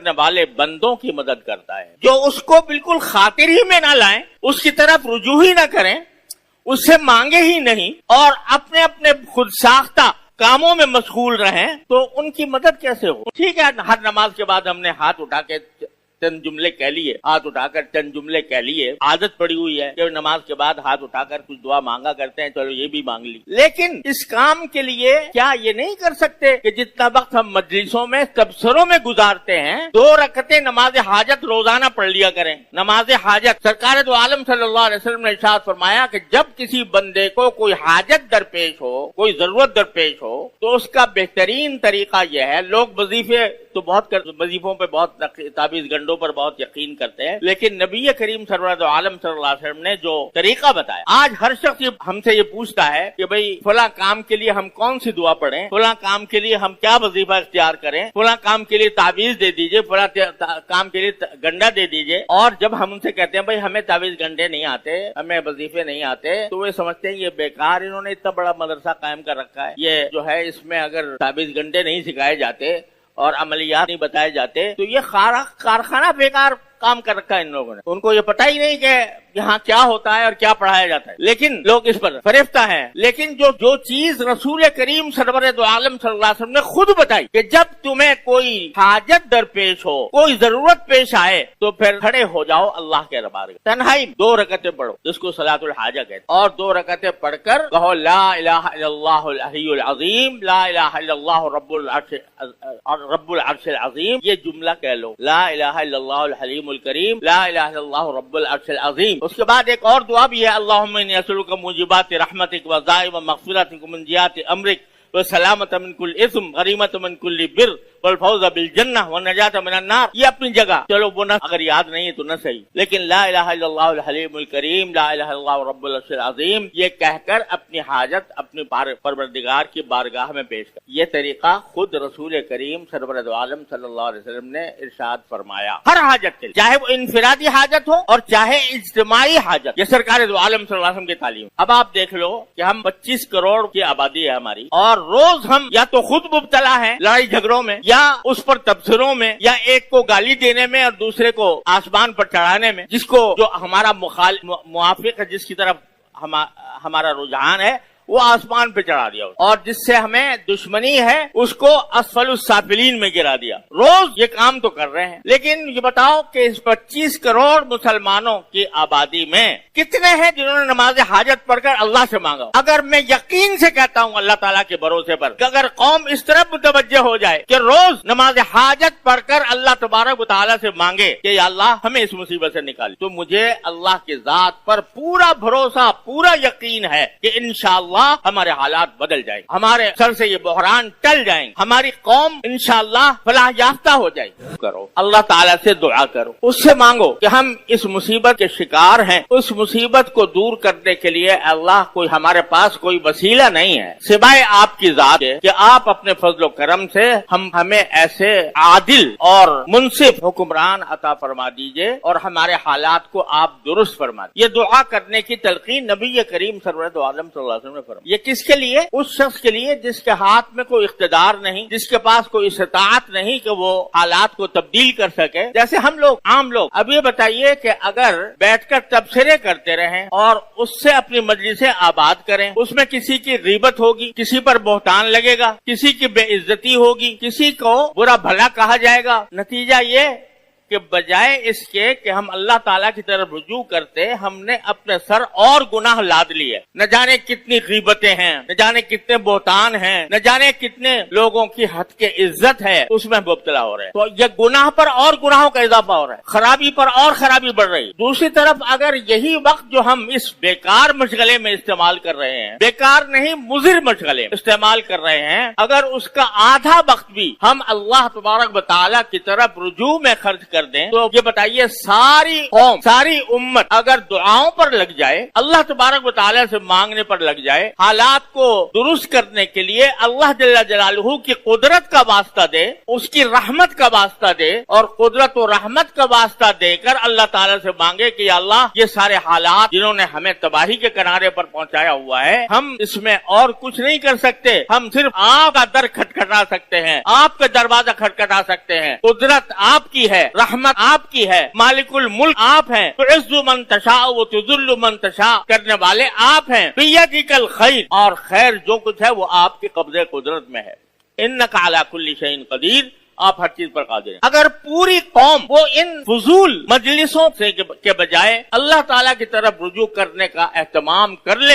کرنے والے بندوں کی مدد کرتا ہے. جو اس کو بالکل خاطر ہی میں نہ لائیں، اس کی طرف رجوع ہی نہ کریں، اس سے مانگے ہی نہیں اور اپنے اپنے خود ساختہ کاموں میں مشغول رہیں، تو ان کی مدد کیسے ہو؟ ٹھیک ہے، ہر نماز کے بعد ہم نے ہاتھ اٹھا کے چند جملے کہہ لیے، ہاتھ اٹھا کر چند جملے کہہ لیے، عادت پڑی ہوئی ہے کہ نماز کے بعد ہاتھ اٹھا کر کچھ دعا مانگا کرتے ہیں، چلو یہ بھی مانگ لی. لیکن اس کام کے لیے کیا یہ نہیں کر سکتے کہ جتنا وقت ہم مجلسوں میں تبصروں میں گزارتے ہیں، 2 رکعتیں نماز حاجت روزانہ پڑھ لیا کریں. نماز حاجت، سرکار دو عالم صلی اللہ علیہ وسلم نے ارشاد فرمایا کہ جب کسی بندے کو کوئی حاجت درپیش ہو، کوئی ضرورت درپیش ہو، تو اس کا بہترین طریقہ یہ ہے. لوگ وظیفے تو بہت وظیفوں پہ بہت تعویذ گنڈوں پر بہت یقین کرتے ہیں، لیکن نبی کریم سرور عالم صلی اللہ علیہ وسلم نے جو طریقہ بتایا، آج ہر شخص ہم سے یہ پوچھتا ہے کہ بھئی فلاں کام کے لیے ہم کون سی دعا پڑھیں، فلاں کام کے لیے ہم کیا وظیفہ اختیار کریں، فلاں کام کے لیے تعویذ دے دیجئے، فلاں کام کے لیے گنڈا دے دیجئے. اور جب ہم ان سے کہتے ہیں بھئی ہمیں تعویذ گنڈے نہیں آتے، ہمیں وظیفے نہیں آتے، تو وہ سمجھتے ہیں یہ بیکار انہوں نے اتنا بڑا مدرسہ قائم کر رکھا ہے، یہ جو ہے اس میں اگر تعویذ گنڈے نہیں سکھائے جاتے اور عملیات نہیں بتائے جاتے تو یہ کارخانہ بیکار کام کر رکھا ہے ان لوگوں نے. ان کو یہ پتہ ہی نہیں کہ یہاں کیا ہوتا ہے اور کیا پڑھایا جاتا ہے، لیکن لوگ اس پر فریفتہ ہیں. لیکن جو چیز رسول کریم سرور دو عالم صلی اللہ علیہ وسلم نے خود بتائی کہ جب تمہیں کوئی حاجت درپیش ہو، کوئی ضرورت پیش آئے، تو پھر کھڑے ہو جاؤ اللہ کے دربار میں، تنہائی 2 رکعتیں پڑھو جس کو صلاۃ الحاجہ کہتے ہیں، اور 2 رکعتیں پڑھ کر کہو لا الہ الا اللہ العلی العظیم، لا الہ الا اللہ رب العرش العظیم. یہ جملہ کہہ لو، لا الہ الا اللہ الحلیم الکریم، لا الہ الا اللہ رب العرش العظیم. اس کے بعد ایک اور دعا بھی ہے، اللہم انی اسألک موجبات رحمتک وعزائم مغفرتک ومنجیات امرک وسلامت من کل اثم غنیمت من کل بر والفوز بالجنہ والنجاۃ من النار. یہ اپنی جگہ، چلو وہ نہ اگر یاد نہیں ہے تو نہ صحیح، لیکن لا الہ الا اللہ الحلیم الکریم، لا الہ الا اللہ رب العرش العظیم یہ کہہ کر اپنی حاجت اپنے پروردگار کی بارگاہ میں پیش کر. یہ طریقہ خود رسول کریم سرور دو عالم صلی اللہ علیہ وسلم نے ارشاد فرمایا ہر حاجت کے لیے، چاہے وہ انفرادی حاجت ہو اور چاہے اجتماعی حاجت. یہ سرکار دو عالم صلی اللہ علیہ وسلم کی تعلیم. اب آپ دیکھ لو کہ ہم 25 کروڑ کی آبادی ہے ہماری، اور روز ہم یا تو خود مبتلا ہیں لڑائی جھگڑوں میں، یا اس پر تبصروں میں، یا ایک کو گالی دینے میں اور دوسرے کو آسمان پر چڑھانے میں، جس کو جو ہمارا موافق ہے، جس کی طرف ہمارا رجحان ہے وہ آسمان پہ چڑھا دیا، اور جس سے ہمیں دشمنی ہے اس کو اسفل السافلین میں گرا دیا. روز یہ کام تو کر رہے ہیں، لیکن یہ بتاؤ کہ اس 25 کروڑ مسلمانوں کی آبادی میں کتنے ہیں جنہوں نے نماز حاجت پڑھ کر اللہ سے مانگا؟ اگر میں یقین سے کہتا ہوں اللہ تعالیٰ کے بھروسے پر کہ اگر قوم اس طرح متوجہ ہو جائے کہ روز نماز حاجت پڑھ کر اللہ تبارک و تعالیٰ سے مانگے کہ یا اللہ ہمیں اس مصیبت سے نکال، تو مجھے اللہ کی ذات پر پورا بھروسہ، پورا یقین ہے کہ انشاءاللہ ہمارے حالات بدل جائیں، ہمارے سر سے یہ بحران ٹل جائیں، ہماری قوم انشاءاللہ فلاح یافتہ ہو جائے. کرو اللہ تعالیٰ سے دعا کرو، اس سے مانگو کہ ہم اس مصیبت کے شکار ہیں، اس مصیبت کو دور کرنے کے لیے اللہ کوئی ہمارے پاس کوئی وسیلہ نہیں ہے سوائے آپ کی ذات ہے کہ آپ اپنے فضل و کرم سے ہمیں ایسے عادل اور منصف حکمران عطا فرما دیجئے اور ہمارے حالات کو آپ درست فرما دیجئے. یہ دعا کرنے کی تلقین نبی کریم سرور دو عالم صلی اللہ علیہ وسلم نے فرمایا. یہ کس کے لیے؟ اس شخص کے لیے جس کے ہاتھ میں کوئی اقتدار نہیں، جس کے پاس کوئی استطاعت نہیں کہ وہ حالات کو تبدیل کر سکے. جیسے ہم لوگ عام لوگ. اب یہ بتائیے کہ اگر بیٹھ کر تبصرے کرتے رہیں اور اس سے اپنی مجلسیں آباد کریں، اس میں کسی کی غیبت ہوگی، کسی پر بہتان لگے گا، کسی کی بے عزتی ہوگی، کسی کو برا بھلا کہا جائے گا، نتیجہ یہ کہ بجائے اس کے کہ ہم اللہ تعالیٰ کی طرف رجوع کرتے، ہم نے اپنے سر اور گناہ لاد لیے. نہ جانے کتنی غیبتیں ہیں، نہ جانے کتنے بہتان ہیں، نہ جانے کتنے لوگوں کی حد کے عزت ہے اس میں مبتلا ہو رہے ہیں. تو یہ گناہ پر اور گناہوں کا اضافہ ہو رہا ہے، خرابی پر اور خرابی بڑھ رہی ہے. دوسری طرف اگر یہی وقت جو ہم اس بیکار مشغلے میں استعمال کر رہے ہیں، بیکار نہیں مضر مشغلے استعمال کر رہے ہیں، اگر اس کا آدھا وقت بھی ہم اللہ تبارک و تعالیٰ کی طرف رجوع میں خرچ کر دیں تو یہ بتائیے ساری قوم ساری امت اگر دعاؤں پر لگ جائے, اللہ تبارک و تعالیٰ سے مانگنے پر لگ جائے, حالات کو درست کرنے کے لیے اللہ جل جلالہ کی قدرت کا واسطہ دے, اس کی رحمت کا واسطہ دے اور قدرت و رحمت کا واسطہ دے کر اللہ تعالیٰ سے مانگے کہ یا اللہ یہ سارے حالات جنہوں نے ہمیں تباہی کے کنارے پر پہنچایا ہوا ہے, ہم اس میں اور کچھ نہیں کر سکتے, ہم صرف آپ کا در کھٹکھٹا سکتے ہیں, آپ کا دروازہ کھٹکھٹا سکتے ہیں. قدرت آپ کی ہے, رحمت آپ کی ہے, مالک الملک آپ ہیں, تعز من تشاء و تذل من تشاء کرنے والے آپ ہیں, بیدک الخیر اور خیر جو کچھ ہے وہ آپ کی قبضے قدرت میں ہے. انک علی کل شیء قدیر, آپ ہر چیز پر قادر ہیں. اگر پوری قوم وہ ان فضول مجلسوں سے کے بجائے اللہ تعالیٰ کی طرف رجوع کرنے کا اہتمام کر لے